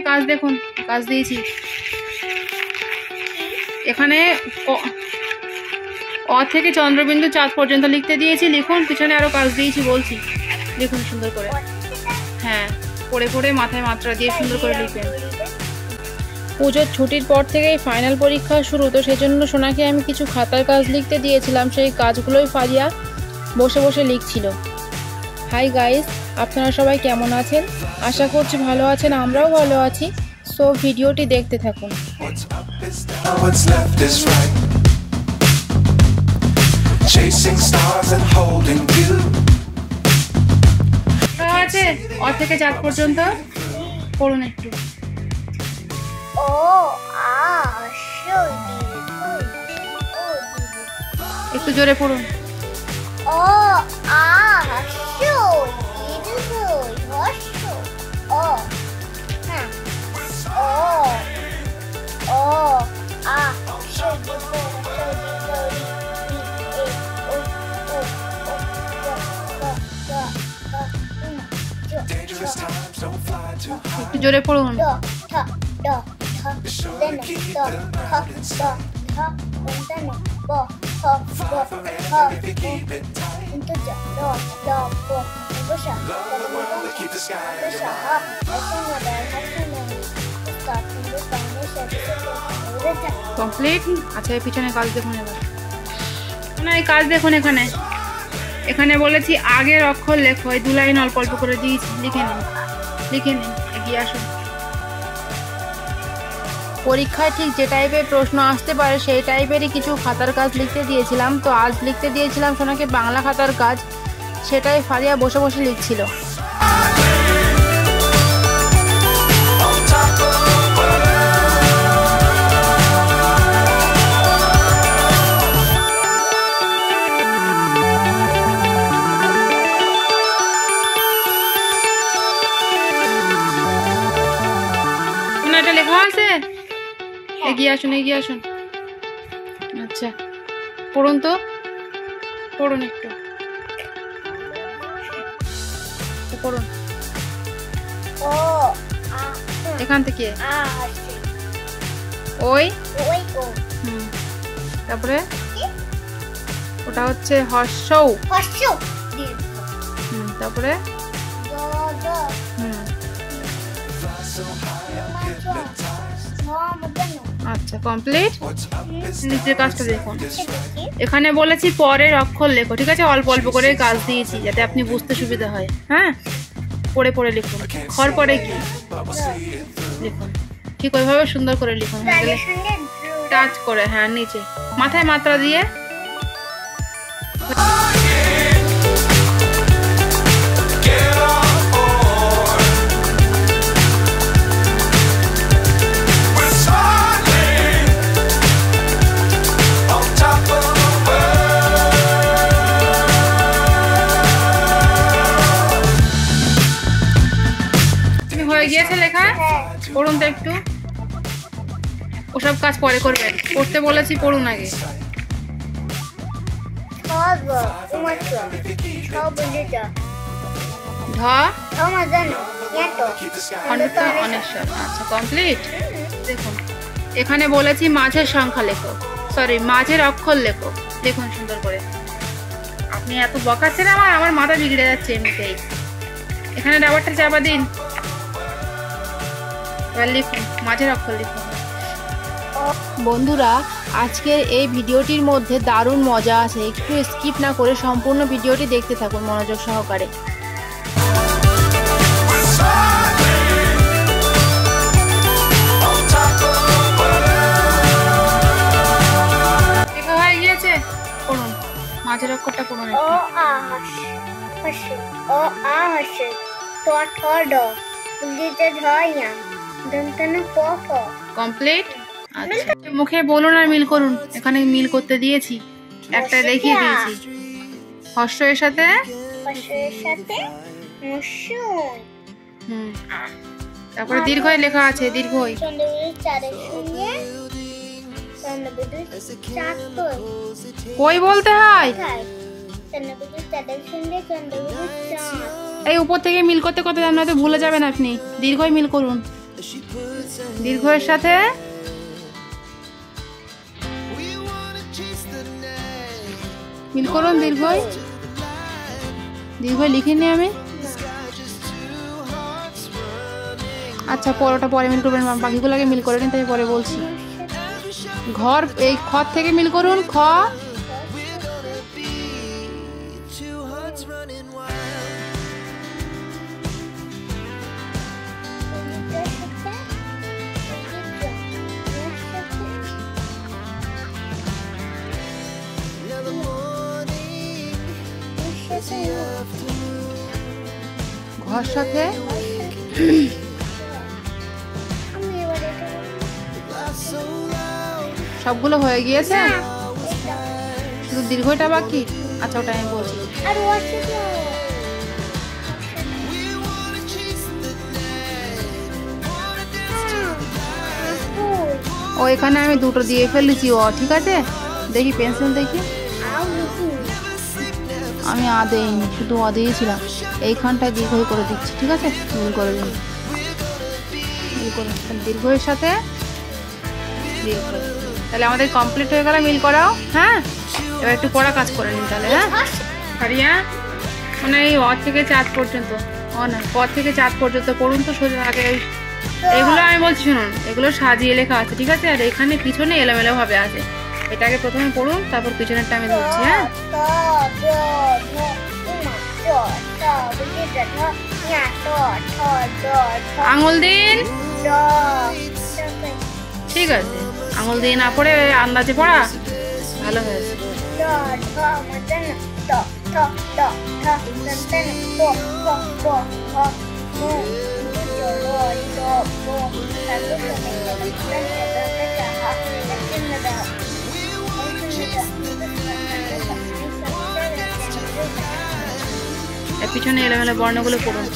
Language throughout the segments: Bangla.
কাজ দেখুন, কাজ দিয়েছি এখানে অ থেকে চন্দ্রবিন্দু চাঁদ পর্যন্ত লিখতে দিয়েছি। লিখুন, পিছনে আরো কাজ দিয়েছি বলছি, লিখুন সুন্দর করে। হ্যাঁ, পড়ে পড়ে মাথায় মাত্রা দিয়ে সুন্দর করে লিখবেন। পুজোর ছুটির পর থেকেই ফাইনাল পরীক্ষা শুরু, তো সেই জন্য সোনাকে আমি কিছু খাতার কাজ লিখতে দিয়েছিলাম, সেই কাজগুলোই ফারিয়া বসে বসে লিখছিল। হাই গাইস, আপনারা সবাই কেমন আছেন? আশা করছি ভালো আছেন, আমরাও ভালো আছি। সো ভিডিওটি দেখতে থাকুন। আছে অ থেকে চাঁদ পর্যন্ত পড়ুন একটু। একটু জোরে পড়ুন। একটু জোরে পড়ুন। কমপ্লিট। আচ্ছা, পিছনে কাজ দেখুন এবার। না, এই কাজ দেখুন এখানে। এখানে বলেছি আগের অক্ষর লেখো, এই 2 লাইন অল্প অল্প করে দিয়েছি, লিখে নিন, লিখে নিন, এগিয়ে আসুন। পরীক্ষায় ঠিক যে টাইপের প্রশ্ন আসতে পারে সেই টাইপেরই কিছু খাতার কাজ লিখতে দিয়েছিলাম। তো আজ লিখতে দিয়েছিলাম সোনাকে বাংলা খাতার কাজ, সেটাই ফারিয়া বসে বসে লিখছিল। এটা লেখা আছে, এগিয়ে আসুন, এগিয়ে আসুন। আচ্ছা, পড়ুন তো, পড়ুন একটু, পড়ুন এখান থেকে। ওই তারপরে ওটা হচ্ছে হর্ষৌ। তারপরে আচ্ছা, কমপ্লিট। নিচের কাজটা দেখুন। এখানে বলেছি পরের অক্ষর লেখো, ঠিক আছে? অল্প অল্প করে কাজ দিয়েছি যাতে আপনি বুঝতে সুবিধা হয়। হ্যাঁ, পড়ে পড়ে লিখুন। খর পরে কি লিখুন, ঠিক ওইভাবে সুন্দর করে লিখুন। টাচ করে, হ্যাঁ, নিচে মাথায় মাত্রা দিয়ে। হয়ে গিয়েছে লেখা? পড়ুন তো একটু। ওসব কাজ পরে করবেন, পড়তে বলেছি, পড়ুন আগে। আচ্ছা, কমপ্লিট। দেখুন এখানে বলেছি মাঝের সংখ্যা লেখো, সরি মাঝের অক্ষর লেখো। দেখুন সুন্দর করে। আপনি এত বকাচ্ছেন, আমার মাথা বিগড়ে যাচ্ছে এমনিতেই। এখানে রাবারটা চাপা দিন, লিখুন মাঝের অক্ষর লিখুন। বন্ধুরা, আজকের এই ভিডিওটির মধ্যে দারুণ মজা আছে, একটু স্কিপ না করে সম্পূর্ণ ভিডিওটি দেখতে থাকুন মনোযোগ সহকারে। লেখা হয়ে গিয়েছে, পড়ুন মাঝের অক্ষরটা পড়ুন। কমপ্লিট। আচ্ছা, মুখে বলুন আর মিল করুন। এখানে মিল করতে দিয়েছি, একটা দেখিয়ে দিয়েছি। হর্ষ এর সাথে তারপরে দীর্ঘই লেখা আছে, দীর্ঘই। কই বলতে হয়, এই উপর থেকে মিল করতে করতে আপনার তো ভুলে যাবেন আপনি। দীর্ঘই মিল করুন। দীর্ঘয়ের সাথে মিল করুন। দীর্ঘয় লিখিনি আমি। আচ্ছা পরোটা পরে মিল করবেন, বাকিগুলোকে মিল করে নিন, তাই পরে বলছি। ঘর এই খ থেকে মিল করুন। খ ঘর সাথে সবগুলো হয়ে গিয়েছে, শুধু দীর্ঘটা বাকি। আচ্ছা ওটা আমি বলছি। ও এখানে আমি দুটো দিয়ে ফেলেছি। ও ঠিক আছে, দেখি পেন্সিল দেখি। আমি আ দেইনি, শুধু অ দিয়েছিলাম। এইখানটায় দীর্ঘই করে দিচ্ছি, ঠিক আছে? মিল করে দিন, মিল করে দীর্ঘের সাথে দীর্ঘ। তাহলে আমাদের কমপ্লিট হয়ে গেল মিল করাও। হ্যাঁ, এবার একটু পড়া কাজ করে নিন তাহলে। হ্যাঁ হারিয়া, মানে এই অ থেকে চাঁদ পর্যন্ত, ও না ক থেকে চাঁদ পর্যন্ত পড়ুন তো সোজা। আগে এগুলো আমি বলছি শুনুন, এগুলো সাজিয়ে লেখা আছে, ঠিক আছে? আর এখানে পিছনে এলোমেলো ভাবে আছে। এটাকে প্রথমে পড়ুন, তারপর পিছনেরটা আমি ধরছি। হ্যাঁ, আঙুল দিন। ঠিক আছে, আঙুল দিয়ে না পড়ে আন্দাজে পড়া ভালো হয়েছে। পিছনে এলোমেলো বর্ণগুলো পড়ুন,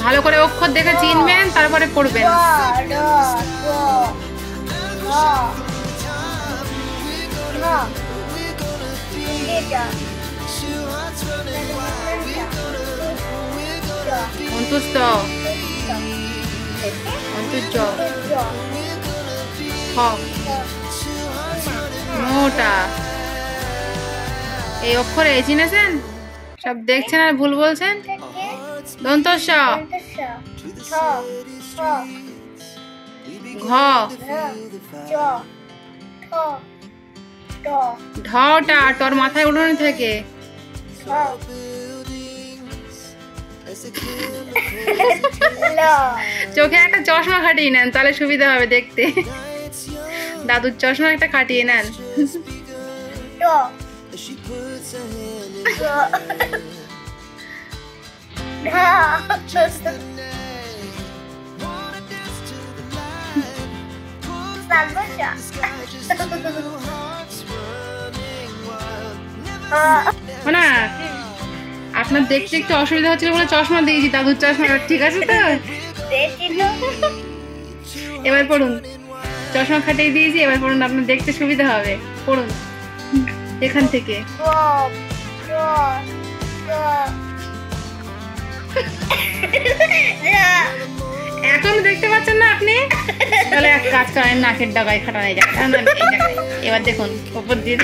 ভালো করে অক্ষর দেখে চিনবেন, তারপরে পড়বেন। অন্তুষ্ট, অন্তুজ, মোটা। এই অক্ষরে চিনেছেন? সব দেখছেন আর ভুল বলছেন। দন্তস্ব, ঘ, ঢটা টর মাথায় উঠোনে থেকে। চোখে একটা চশমা খাটিয়ে নেন, তাহলে সুবিধা হবে দেখতে। দাদুর চশমা একটা খাটিয়ে নেন। না আপনার দেখতে একটু অসুবিধা হচ্ছিল বলে চশমা দিয়েছি, দাদুর চশমা। ঠিক আছে তো? এবার পড়ুন, চশমা খাটিয়ে দিয়েছি, এবার পড়ুন, আপনার দেখতে সুবিধা হবে। পড়ুন এখান থেকে। এখন দেখতে পাচ্ছেন না আপনি? তাহলে এক কাজ করেন, নাকের ডাগায় খাটানো যায়। এবার দেখুন উপর দিয়ে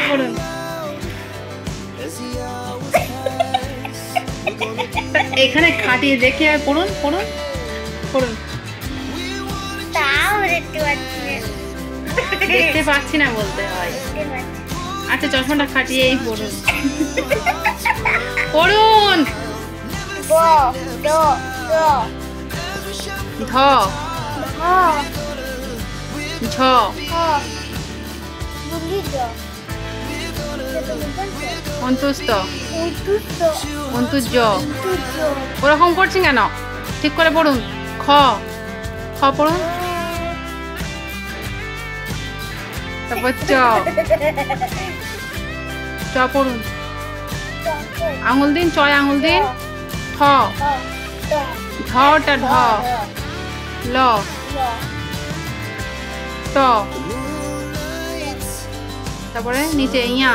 পড়ুন। এখানে খাটিয়ে দেখে পড়ুন, পড়ুন, পড়ুন। দেখতে পাচ্ছি না বলতে হয়। আচ্ছা চশমাটা খাটিয়েই পড়ুন, পড়ুন। ধ, ঝ, অন্তুষ্ট, অন্তুজ। ওরকম করছেন কেন? ঠিক করে পড়ুন। খ, খ পড়ুন, তারপর চ, চ পড়ুন। আঙুল দিন, চয় আঙুল দিন। ঠ, ঢটা ঢ, ল, ট, তারপরে নিচে ইয়া,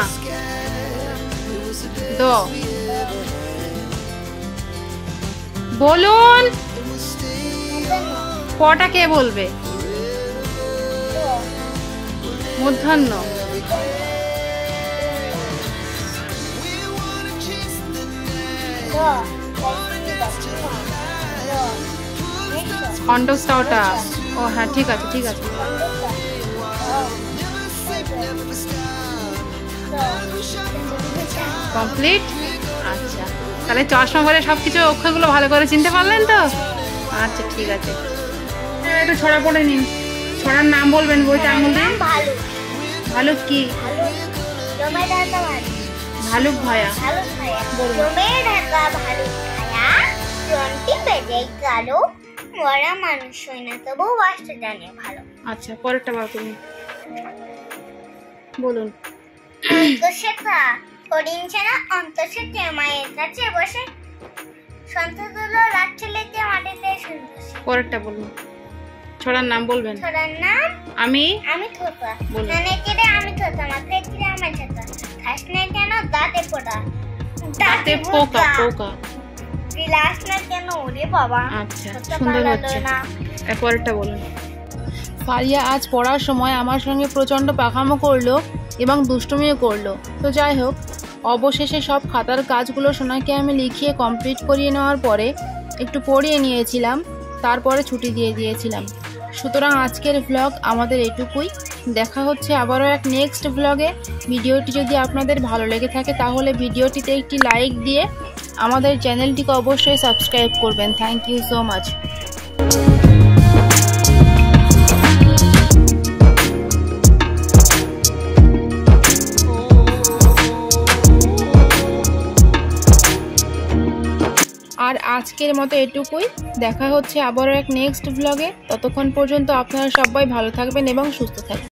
দ, বলুন। পটা কে বলবে? মূর্ধন্য। কণ্ঠস্থটা। ও হ্যাঁ, ঠিক আছে ঠিক আছে। কমপ্লিট। আচ্ছা, তাহলে চশমা পরে সবকিছু অক্ষরগুলো ভালো করে চিনতে পারলেন তো? আচ্ছা ঠিক আছে, একটু ছড়া পড়ে নিন। ছড়ার নাম বলবেন, বইটা আঙুল দিন। ভালুক কি? ভালুক ভায়া। আচ্ছা, পরেরটা বার করুন, বলুন। পরেরটা বলুন। ছড়ার নাম বলবেন। ছড়ার নাম আমি থোতা। আমি থোতা মাথায় কিরে আমার ছাতা খাস না কেন দাঁতে পোড়া দাঁতে পোকা পোকা বিলাস না কেন ওরে বাবা। আচ্ছা, সুন্দর হচ্ছে। পরেরটা বলুন। ফারিয়া আজ পড়ার সময় আমার সঙ্গে প্রচণ্ড পাখামো করলো এবং দুষ্টুমিও করলো। তো যাই হোক, অবশেষে সব খাতার কাজগুলো সোনাকে আমি লিখিয়ে কমপ্লিট করিয়ে নেওয়ার পরে একটু পড়িয়ে নিয়েছিলাম, তারপরে ছুটি দিয়ে দিয়েছিলাম। সুতরাং আজকের ভ্লগ আমাদের এটুকুই। দেখা হচ্ছে আবারও এক নেক্সট ভ্লগে। ভিডিওটি যদি আপনাদের ভালো লেগে থাকে তাহলে ভিডিওটিতে একটি লাইক দিয়ে আমাদের চ্যানেলটিকে অবশ্যই সাবস্ক্রাইব করবেন। Thank you so much. আর আজকের মতো এটুকুই। দেখা হচ্ছে আবারও এক নেক্সট ভ্লগে। ততক্ষণ পর্যন্ত আপনারা সবাই ভালো থাকবেন এবং সুস্থ থাকবেন।